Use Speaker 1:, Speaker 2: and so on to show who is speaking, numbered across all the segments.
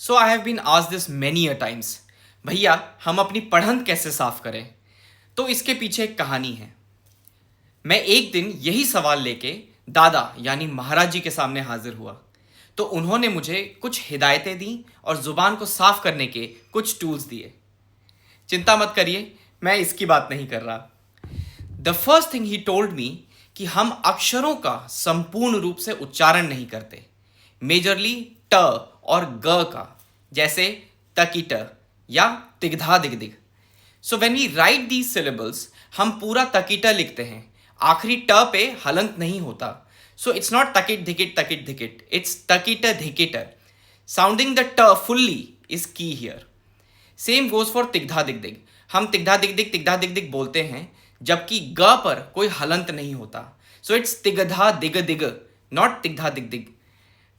Speaker 1: So I have been asked this many a times, भैया हम अपनी पढ़ंत कैसे साफ करें? तो इसके पीछे एक कहानी है। मैं एक दिन यही सवाल लेके दादा यानी महाराज जी के सामने हाजिर हुआ। तो उन्होंने मुझे कुछ हिदायतें दी और जुबान को साफ करने के कुछ टूल्स दिए। चिंता मत करिए, मैं इसकी बात नहीं कर रहा। The first thing he told me कि हम अक्षरों का संपूर्ण रूप से उच्चारण नहीं करते, मेजरली ट और ग का, जैसे तकीट या तिगधा दिगदिग। So when we write these syllables, हम पूरा तकीटा लिखते हैं, आखिरी ट पे हलंत नहीं होता। सो इट्स नॉट तकिट धिकिट धिकिट, इट्स तकीट धिकिट। साउंडिंग द ट fully is key here. Same goes for तिगधा दिगदिग। हम तिगधा दिग दिग बोलते हैं, जबकि ग पर कोई हलंत नहीं होता। सो इट्स तिगधा दिग दिग, नॉट तिगधा दिग दिग।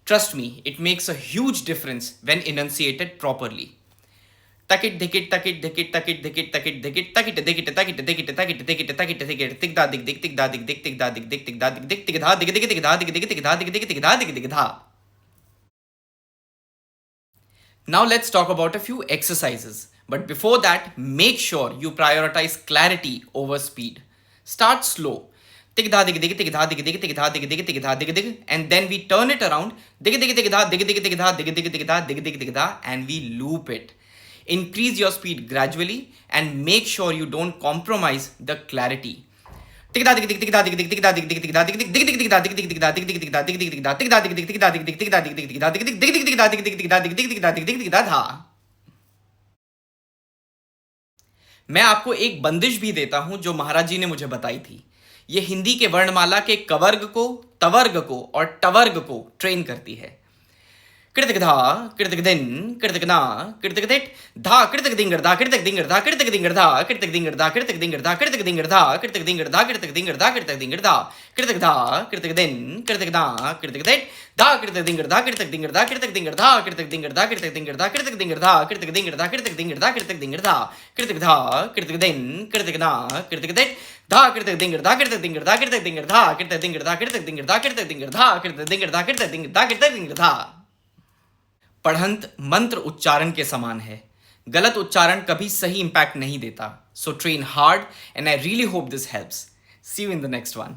Speaker 1: Trust me, it makes a huge difference when enunciated properly. तकिट धिकिट तकिट धिकिट तकिट धिकिट तकिट धिकिट तकिट धिकिट तकिट धिकिट तकिट धिकिट तकिट धिकिट तिगधा दिग दिग तिगधा दिग दिग तिगधा दिग दिग तिगधा दिग दिग तिगधा दिग दिग तिगधा दिग दिग तिगधा दिग दिग तिगधा दिग दिगधा। Now let's talk about a few exercises. But before that, make sure you prioritize clarity over speed. Start slow. Tigda dig dig tigda dig dig tigda dig dig tigda dig dig, and then we turn it around. Dig dig tigda dig dig tigda dig dig tigda dig dig tigda, and we loop it. Increase your speed gradually and make sure you don't compromise the clarity. टिकदा दिक दिक टिकदा दिक दिक टिकदा दिक दिक टिकदा दिक दिक दिक दिक टिकदा दिक दिक टिकदा दिक दिक टिकदा दिक दिक टिकदा टिकदा दिक दिक टिकदा दिक दिक टिकदा दिक दिक टिकदा दिक दिक दिक दिक टिकदा दिक दिक टिकदा दिक दिक टिकदा दिक दिक टिकदा धा। मैं आपको एक बंदिश भी देता हूं जो महाराज जी ने मुझे बताई थी। ये हिंदी के वर्णमाला के कवर्ग को, तवर्ग को और टवर्ग को ट्रेन करती है। कृतक धा कृतक दिन कृतक ना कृतक दिट धा कृतक दिंगर धा कृतक दिंगर धा कृतक दिंगर धा कृतक दिंगर धा कृतक दिंगर धा कृतक दिंगर धा कृतक दिंगर धा कृतक दिंगर धा कृतक दिंगर धा कृतक धा कृतक दिन कृतक ना कृतक दिट धा कृतक दिंगर धा कृतक दिंगर धा कृतक दिंगर धा कृतक दिंगर धा कृतक दिंगर धा कृतक दिंगर धा कृतक दिंगर धा कृतक दिंगर धा कृतक दिंगर धा कृतक धा कृतक दिन कृतक ना कृतक दिट धा कृतक दिंगर धा कृतक दिंगर धा कृतक दिंगर धा कृतक दिंगर धा कृतक दिंगर धा कृतक दिंगर धा कृतक दिंगर धा कृतक दिंगर धा कृतक दिंगर धा। पढ़ंत मंत्र उच्चारण के समान है। गलत उच्चारण कभी सही इंपैक्ट नहीं देता। So train hard and I really hope this helps. See you in the next one.